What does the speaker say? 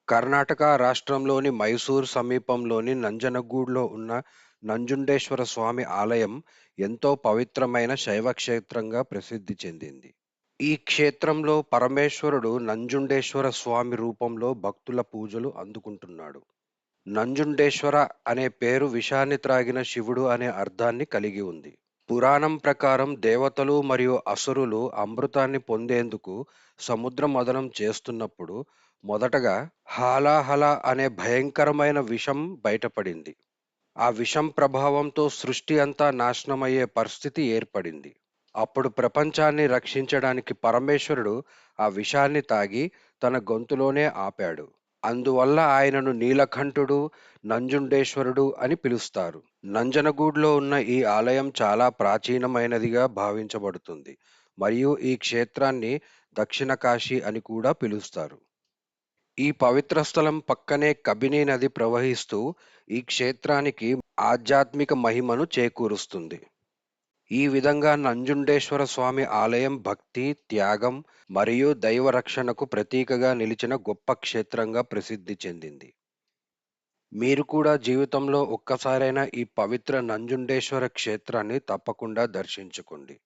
కర్ణాటక రాష్ట్రంలోని మైసూర్ సమీపంలోని నంజనగూడ్‌లో ఉన్న నంజుండేశ్వర స్వామి ఆలయం ఎంతో పవిత్రమైన శైవ క్షేత్రంగా ప్రసిద్ధి చెందింది. ఈ క్షేత్రంలో పరమేశ్వరుడు నంజుండేశ్వర స్వామి రూపంలో భక్తుల పూజలు అందుకుంటున్నాడు. నంజుండేశ్వర అనే పేరు విషాన్ని త్రాగిన శివుడు అనే అర్థాన్ని కలిగి ఉంది. పురాణం ప్రకారం దేవతలు మరియు అసురులు అమృతాన్ని పొందేందుకు సముద్ర మథనం చేస్తున్నప్పుడు మొదటగా హాలాహల అనే భయంకరమైన విషం బయటపడింది. ఆ విషం ప్రభావంతో సృష్టి అంతా నాశనమయ్యే పరిస్థితి ఏర్పడింది. అప్పుడు ప్రపంచాన్ని రక్షించడానికి పరమేశ్వరుడు ఆ విషాన్ని తాగి తన గొంతులోనే ఆపాడు. అందువల్ల ఆయనను నీలకంఠుడు, నంజుండేశ్వరుడు అని పిలుస్తారు. నంజనగూడ్లో ఉన్న ఈ ఆలయం చాలా ప్రాచీనమైనదిగా భావించబడుతుంది మరియు ఈ క్షేత్రాన్ని దక్షిణ కాశీ అని కూడా పిలుస్తారు. ఈ పవిత్ర స్థలం పక్కనే కబిని నది ప్రవహిస్తూ ఈ క్షేత్రానికి ఆధ్యాత్మిక మహిమను చేకూరుస్తుంది. ఈ విధంగా నంజుండేశ్వర స్వామి ఆలయం భక్తి, త్యాగం మరియు దైవ రక్షణకు ప్రతీకగా నిలిచిన గొప్ప క్షేత్రంగా ప్రసిద్ధి చెందింది. మీరు కూడా జీవితంలో ఒక్కసారైనా ఈ పవిత్ర నంజుండేశ్వర క్షేత్రాన్ని తప్పకుండా దర్శించుకోండి.